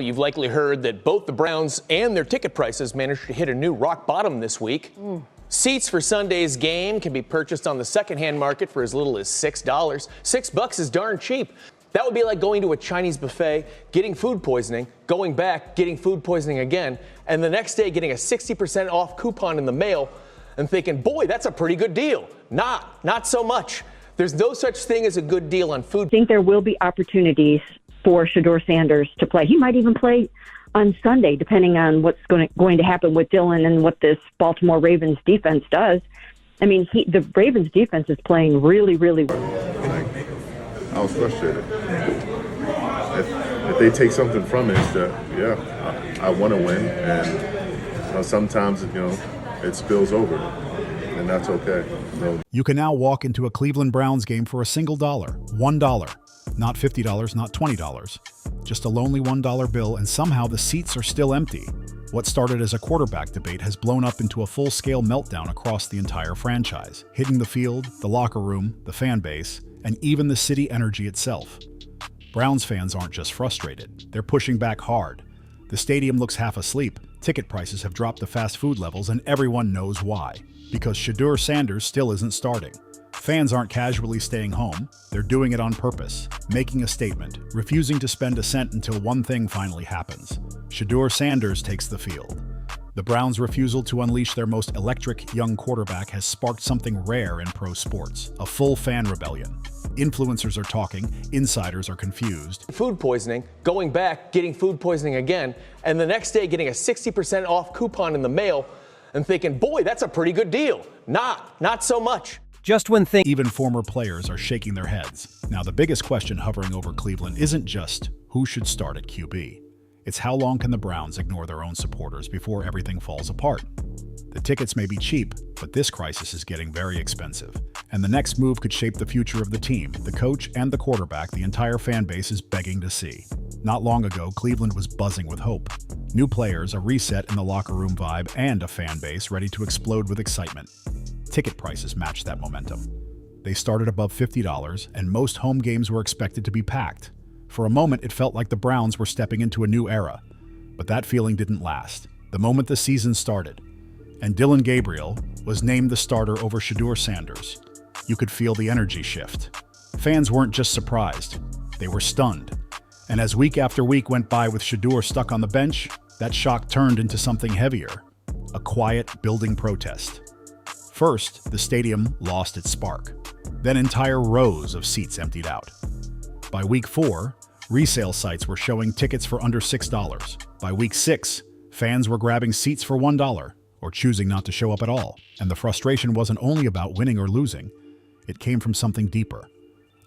You've likely heard that both the Browns and their ticket prices managed to hit a new rock bottom this week. Seats for Sunday's game can be purchased on the secondhand market for as little as $6. $6 is darn cheap. That would be like going to a Chinese buffet, getting food poisoning, going back, getting food poisoning again, and the next day getting a 60% off coupon in the mail and thinking, boy, that's a pretty good deal. Not so much. There's no such thing as a good deal on food. I think there will be opportunities for Shedeur Sanders to play. He might even play on Sunday, depending on what's going to happen with Dylan and what this Baltimore Ravens defense does. I mean, the Ravens defense is playing really, really well. I was frustrated. If they take something from it, it's that, I want to win, and sometimes it spills over, and that's okay. You can now walk into a Cleveland Browns game for a single dollar, $1. Not $50, not $20. Just a lonely $1 bill, and somehow the seats are still empty. What started as a quarterback debate has blown up into a full-scale meltdown across the entire franchise, hitting the field, the locker room, the fan base, and even the city energy itself. Browns fans aren't just frustrated, they're pushing back hard. The stadium looks half asleep, ticket prices have dropped to fast food levels, and everyone knows why. Because Shedeur Sanders still isn't starting. Fans aren't casually staying home, they're doing it on purpose, making a statement, refusing to spend a cent until one thing finally happens. Shedeur Sanders takes the field. The Browns' refusal to unleash their most electric young quarterback has sparked something rare in pro sports, a full fan rebellion. Influencers are talking, insiders are confused. Food poisoning, going back, getting food poisoning again, and the next day getting a 60% off coupon in the mail and thinking, boy, that's a pretty good deal. Not so much. Just when even former players are shaking their heads. Now, the biggest question hovering over Cleveland isn't just who should start at QB. It's how long can the Browns ignore their own supporters before everything falls apart? The tickets may be cheap, but this crisis is getting very expensive. And the next move could shape the future of the team, the coach, and the quarterback the entire fan base is begging to see. Not long ago, Cleveland was buzzing with hope. New players, a reset in the locker room vibe, and a fan base ready to explode with excitement. Ticket prices matched that momentum. They started above $50, and most home games were expected to be packed. For a moment, it felt like the Browns were stepping into a new era. But that feeling didn't last. The moment the season started, and Dillon Gabriel was named the starter over Shedeur Sanders, you could feel the energy shift. Fans weren't just surprised, they were stunned. And as week after week went by with Shedeur stuck on the bench, that shock turned into something heavier, a quiet, building protest. First, the stadium lost its spark. Then entire rows of seats emptied out. By week 4, resale sites were showing tickets for under $6. By week 6, fans were grabbing seats for $1 or choosing not to show up at all. And the frustration wasn't only about winning or losing. It came from something deeper,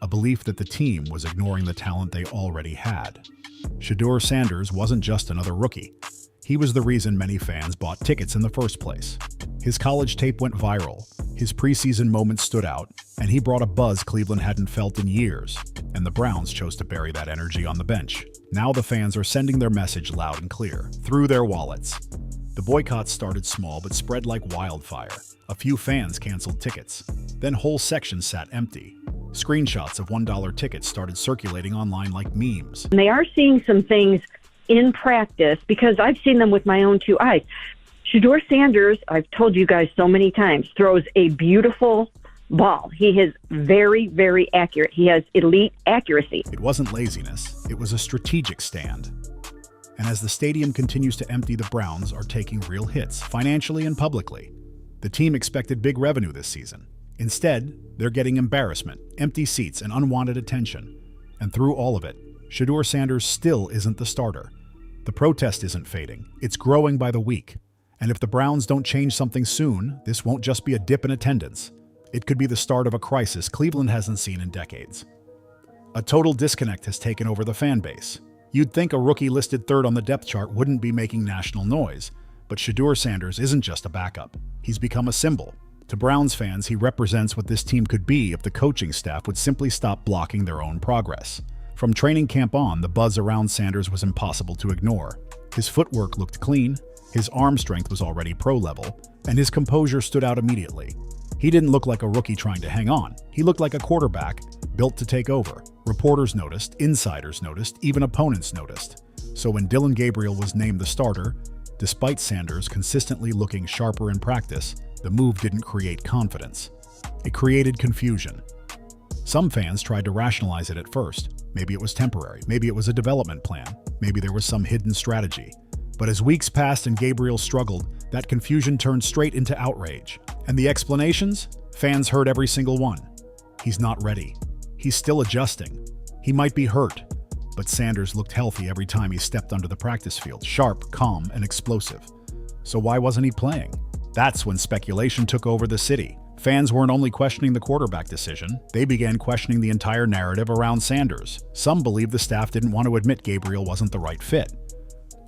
a belief that the team was ignoring the talent they already had. Shedeur Sanders wasn't just another rookie. He was the reason many fans bought tickets in the first place. His college tape went viral, his preseason moments stood out, and he brought a buzz Cleveland hadn't felt in years. And the Browns chose to bury that energy on the bench. Now the fans are sending their message loud and clear, through their wallets. The boycott started small but spread like wildfire. A few fans canceled tickets. Then whole sections sat empty. Screenshots of $1 tickets started circulating online like memes. And they are seeing some things in practice, because I've seen them with my own two eyes. Shedeur Sanders, I've told you guys so many times, throws a beautiful ball. He is very, very accurate. He has elite accuracy. It wasn't laziness, it was a strategic stand. And as the stadium continues to empty, the Browns are taking real hits, financially and publicly. The team expected big revenue this season. Instead, they're getting embarrassment, empty seats, and unwanted attention. And through all of it, Shedeur Sanders still isn't the starter. The protest isn't fading, it's growing by the week. And if the Browns don't change something soon, this won't just be a dip in attendance. It could be the start of a crisis Cleveland hasn't seen in decades. A total disconnect has taken over the fan base. You'd think a rookie listed third on the depth chart wouldn't be making national noise, but Shedeur Sanders isn't just a backup. He's become a symbol. To Browns fans, he represents what this team could be if the coaching staff would simply stop blocking their own progress. From training camp on, the buzz around Sanders was impossible to ignore. His footwork looked clean, his arm strength was already pro-level, and his composure stood out immediately. He didn't look like a rookie trying to hang on. He looked like a quarterback built to take over. Reporters noticed, insiders noticed, even opponents noticed. So when Dillon Gabriel was named the starter, despite Sanders consistently looking sharper in practice, the move didn't create confidence. It created confusion. Some fans tried to rationalize it at first. Maybe it was temporary, maybe it was a development plan, maybe there was some hidden strategy. But as weeks passed and Gabriel struggled, that confusion turned straight into outrage. And the explanations? Fans heard every single one. He's not ready. He's still adjusting. He might be hurt. But Sanders looked healthy every time he stepped onto the practice field, sharp, calm, and explosive. So why wasn't he playing? That's when speculation took over the city. Fans weren't only questioning the quarterback decision, they began questioning the entire narrative around Sanders. Some believe the staff didn't want to admit Gabriel wasn't the right fit.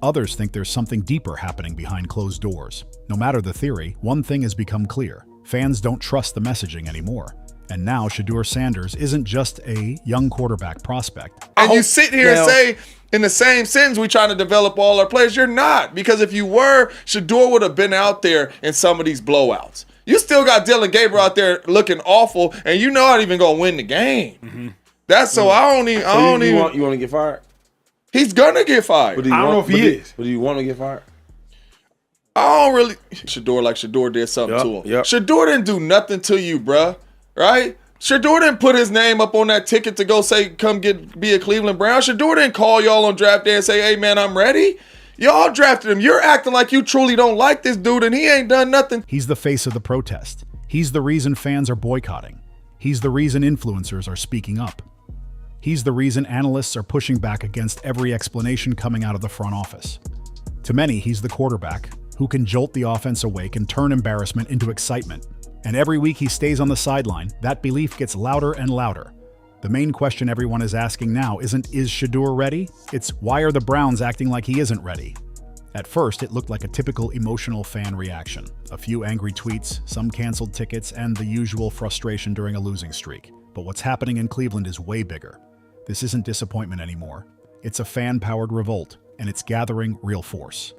Others think there's something deeper happening behind closed doors. No matter the theory, one thing has become clear. Fans don't trust the messaging anymore. And now Shedeur Sanders isn't just a young quarterback prospect. And you sit here and say, in the same sentence, we trying to develop all our players. You're not. Because if you were, Shedeur would have been out there in some of these blowouts. You still got Dillon Gabriel out there looking awful, and you know not even going to win the game. That's so I don't even. You want to get fired? He's going to get fired. I don't know if he is. But do you want to get fired? I don't really. Shedeur did something to him. Shedeur didn't do nothing to you, bruh. Right? Shedeur didn't put his name up on that ticket to go say, come be a Cleveland Brown. Shedeur didn't call y'all on draft day and say, hey, man, I'm ready. Y'all drafted him. You're acting like you truly don't like this dude, and he ain't done nothing. He's the face of the protest. He's the reason fans are boycotting. He's the reason influencers are speaking up. He's the reason analysts are pushing back against every explanation coming out of the front office. To many, he's the quarterback who can jolt the offense awake and turn embarrassment into excitement. And every week he stays on the sideline, that belief gets louder and louder. The main question everyone is asking now isn't, is Shedeur ready? It's, why are the Browns acting like he isn't ready? At first, it looked like a typical emotional fan reaction. A few angry tweets, some canceled tickets, and the usual frustration during a losing streak. But what's happening in Cleveland is way bigger. This isn't disappointment anymore. It's a fan-powered revolt, and it's gathering real force.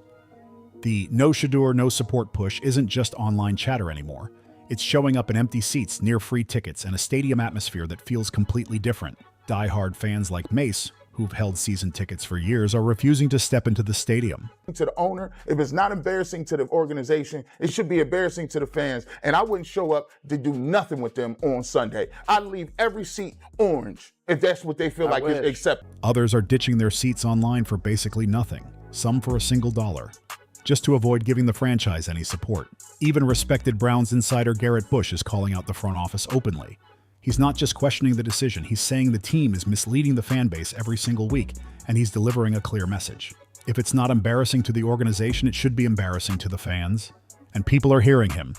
The no Shedeur, no support push isn't just online chatter anymore. It's showing up in empty seats, near free tickets, and a stadium atmosphere that feels completely different. Die-hard fans like Mace, who've held season tickets for years, are refusing to step into the stadium. To the owner, if it's not embarrassing to the organization, it should be embarrassing to the fans. And I wouldn't show up to do nothing with them on Sunday. I'd leave every seat orange if that's what they feel like is acceptable. Others are ditching their seats online for basically nothing, some for $1, just to avoid giving the franchise any support. Even respected Browns insider Garrett Bush is calling out the front office openly. He's not just questioning the decision, he's saying the team is misleading the fan base every single week, and he's delivering a clear message. If it's not embarrassing to the organization, it should be embarrassing to the fans. And people are hearing him.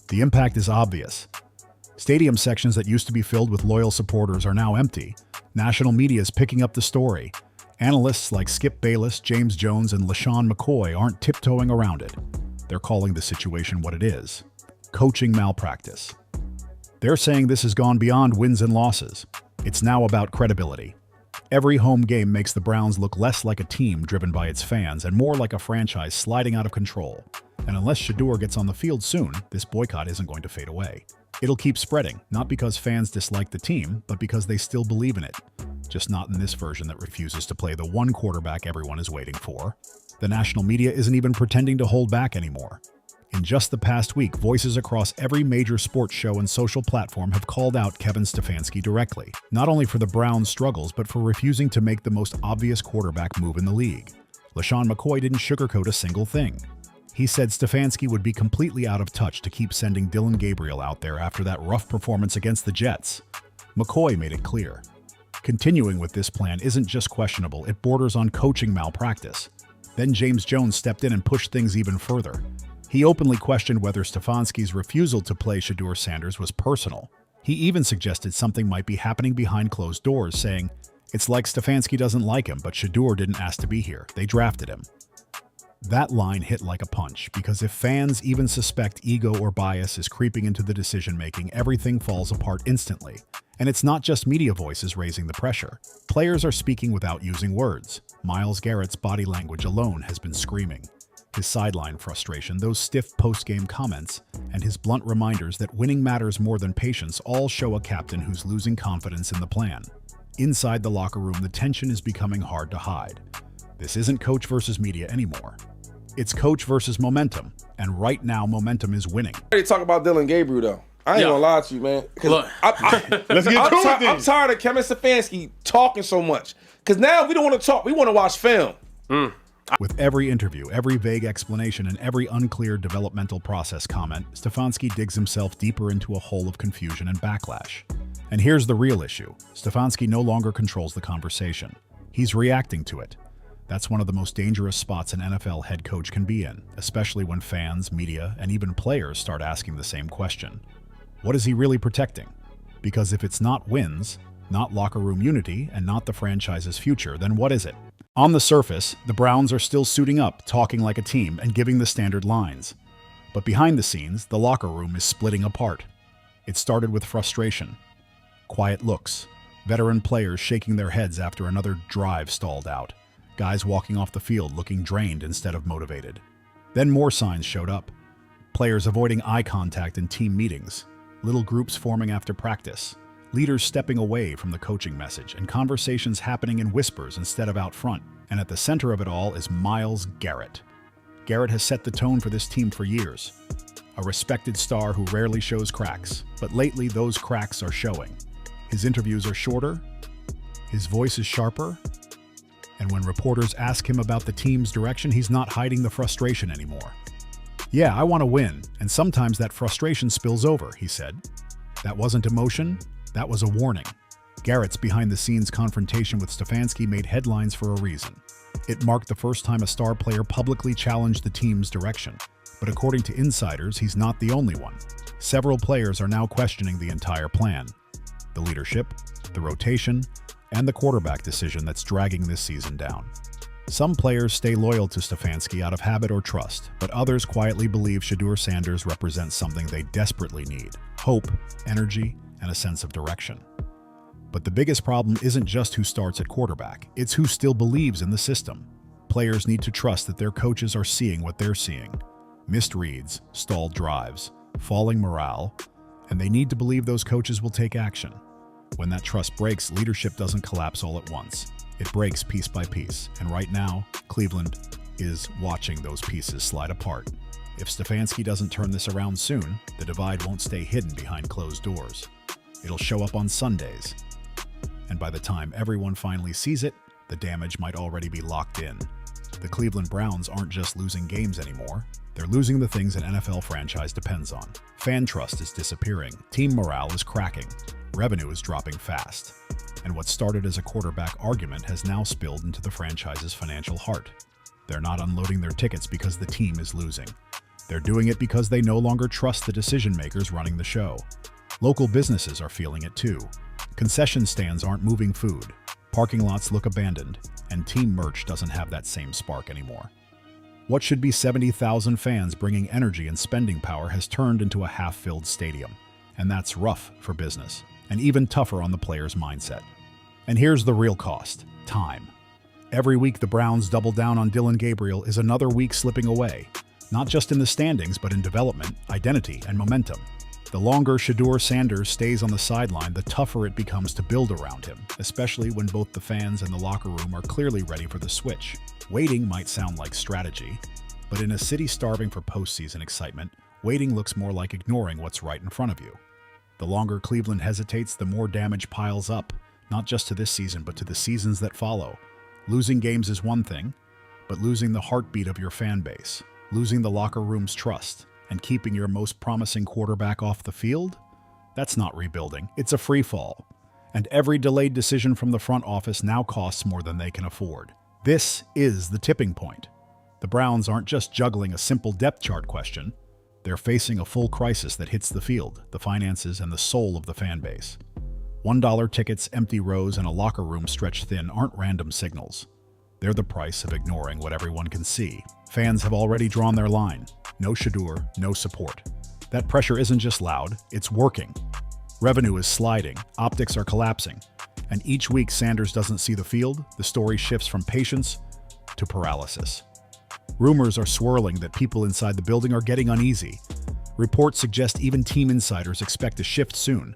The impact is obvious. Stadium sections that used to be filled with loyal supporters are now empty. National media is picking up the story. Analysts like Skip Bayless, James Jones, and LaShawn McCoy aren't tiptoeing around it. They're calling the situation what it is: coaching malpractice. They're saying this has gone beyond wins and losses. It's now about credibility. Every home game makes the Browns look less like a team driven by its fans and more like a franchise sliding out of control. And unless Shedeur gets on the field soon, this boycott isn't going to fade away. It'll keep spreading, not because fans dislike the team, but because they still believe in it. Just not in this version that refuses to play the one quarterback everyone is waiting for. The national media isn't even pretending to hold back anymore. In just the past week, voices across every major sports show and social platform have called out Kevin Stefanski directly, not only for the Browns' struggles, but for refusing to make the most obvious quarterback move in the league. LaShawn McCoy didn't sugarcoat a single thing. He said Stefanski would be completely out of touch to keep sending Dillon Gabriel out there after that rough performance against the Jets. McCoy made it clear. Continuing with this plan isn't just questionable, it borders on coaching malpractice. Then James Jones stepped in and pushed things even further. He openly questioned whether Stefanski's refusal to play Shedeur Sanders was personal. He even suggested something might be happening behind closed doors, saying, "It's like Stefanski doesn't like him, but Shedeur didn't ask to be here. They drafted him." That line hit like a punch, because if fans even suspect ego or bias is creeping into the decision-making, everything falls apart instantly. And it's not just media voices raising the pressure. Players are speaking without using words. Myles Garrett's body language alone has been screaming. His sideline frustration, those stiff post-game comments, and his blunt reminders that winning matters more than patience all show a captain who's losing confidence in the plan. Inside the locker room, the tension is becoming hard to hide. This isn't coach versus media anymore. It's coach versus momentum, and right now momentum is winning. Ready to talk about Dylan Gabriel, though. I ain't gonna lie to you, man. Look, Let's get to it then. I'm tired of Kevin Stefanski talking so much. Because now we don't want to talk. We want to watch film. With every interview, every vague explanation, and every unclear developmental process comment, Stefanski digs himself deeper into a hole of confusion and backlash. And here's the real issue. Stefanski no longer controls the conversation. He's reacting to it. That's one of the most dangerous spots an NFL head coach can be in, especially when fans, media, and even players start asking the same question. What is he really protecting? Because if it's not wins, not locker room unity, and not the franchise's future, then what is it? On the surface, the Browns are still suiting up, talking like a team, and giving the standard lines. But behind the scenes, the locker room is splitting apart. It started with frustration, quiet looks, veteran players shaking their heads after another drive stalled out, guys walking off the field looking drained instead of motivated. Then more signs showed up. Players avoiding eye contact in team meetings, little groups forming after practice, leaders stepping away from the coaching message, and conversations happening in whispers instead of out front. And at the center of it all is Myles Garrett. Garrett has set the tone for this team for years. A respected star who rarely shows cracks, but lately those cracks are showing. His interviews are shorter, his voice is sharper, and when reporters ask him about the team's direction, he's not hiding the frustration anymore. Yeah, I want to win, and sometimes that frustration spills over, he said. That wasn't emotion, that was a warning. Garrett's behind-the-scenes confrontation with Stefanski made headlines for a reason. It marked the first time a star player publicly challenged the team's direction. But according to insiders, he's not the only one. Several players are now questioning the entire plan. The leadership, the rotation, and the quarterback decision that's dragging this season down. Some players stay loyal to Stefanski out of habit or trust, but others quietly believe Shedeur Sanders represents something they desperately need: hope, energy, and a sense of direction. But the biggest problem isn't just who starts at quarterback, it's who still believes in the system. Players need to trust that their coaches are seeing what they're seeing. Missed reads, stalled drives, falling morale, and they need to believe those coaches will take action. When that trust breaks, leadership doesn't collapse all at once. It breaks piece by piece, and right now, Cleveland is watching those pieces slide apart. If Stefanski doesn't turn this around soon, the divide won't stay hidden behind closed doors. It'll show up on Sundays. And by the time everyone finally sees it, the damage might already be locked in. The Cleveland Browns aren't just losing games anymore. They're losing the things an NFL franchise depends on. Fan trust is disappearing. Team morale is cracking. Revenue is dropping fast. And what started as a quarterback argument has now spilled into the franchise's financial heart. They're not unloading their tickets because the team is losing. They're doing it because they no longer trust the decision makers running the show. Local businesses are feeling it too. Concession stands aren't moving food. Parking lots look abandoned, and team merch doesn't have that same spark anymore. What should be 70,000 fans bringing energy and spending power has turned into a half-filled stadium. And that's rough for business, and even tougher on the player's mindset. And here's the real cost: time. Every week the Browns double down on Dylan Gabriel is another week slipping away, not just in the standings, but in development, identity, and momentum. The longer Shedeur Sanders stays on the sideline, the tougher it becomes to build around him, especially when both the fans and the locker room are clearly ready for the switch. Waiting might sound like strategy, but in a city starving for postseason excitement, waiting looks more like ignoring what's right in front of you. The longer Cleveland hesitates, the more damage piles up, not just to this season, but to the seasons that follow. Losing games is one thing, but losing the heartbeat of your fan base, losing the locker room's trust, and keeping your most promising quarterback off the field? That's not rebuilding, it's a free fall. And every delayed decision from the front office now costs more than they can afford. This is the tipping point. The Browns aren't just juggling a simple depth chart question. They're facing a full crisis that hits the field, the finances, and the soul of the fan base. $1 tickets, empty rows, and a locker room stretched thin aren't random signals. They're the price of ignoring what everyone can see. Fans have already drawn their line. No Shedeur, no support. That pressure isn't just loud, it's working. Revenue is sliding, optics are collapsing, and each week Sanders doesn't see the field, the story shifts from patience to paralysis. Rumors are swirling that people inside the building are getting uneasy. Reports suggest even team insiders expect a shift soon.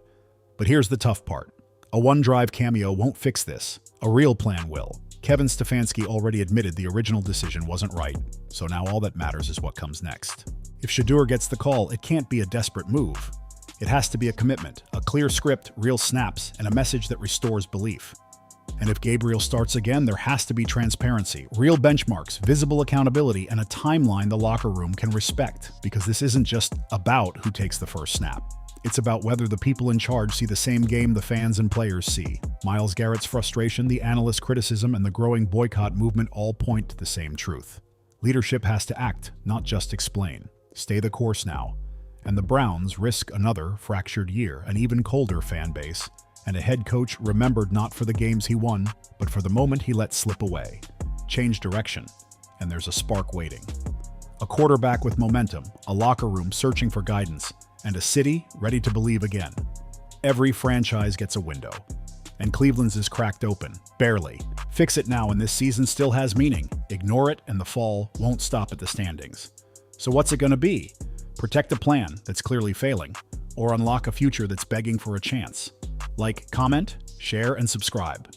But here's the tough part. A one-drive cameo won't fix this. A real plan will. Kevin Stefanski already admitted the original decision wasn't right, so now all that matters is what comes next. If Shedeur gets the call, it can't be a desperate move. It has to be a commitment, a clear script, real snaps, and a message that restores belief. And if Gabriel starts again, there has to be transparency, real benchmarks, visible accountability, and a timeline the locker room can respect, because this isn't just about who takes the first snap. It's about whether the people in charge see the same game the fans and players see. Myles Garrett's frustration, the analyst criticism, and the growing boycott movement all point to the same truth. Leadership has to act, not just explain. Stay the course now. And the Browns risk another fractured year, an even colder fan base, and a head coach remembered not for the games he won, but for the moment he let slip away. Change direction, and there's a spark waiting. A quarterback with momentum, a locker room searching for guidance, and a city ready to believe again. Every franchise gets a window, and Cleveland's is cracked open, barely. Fix it now and this season still has meaning. Ignore it and the fall won't stop at the standings. So what's it gonna be? Protect a plan that's clearly failing, or unlock a future that's begging for a chance? Like, comment, share, and subscribe.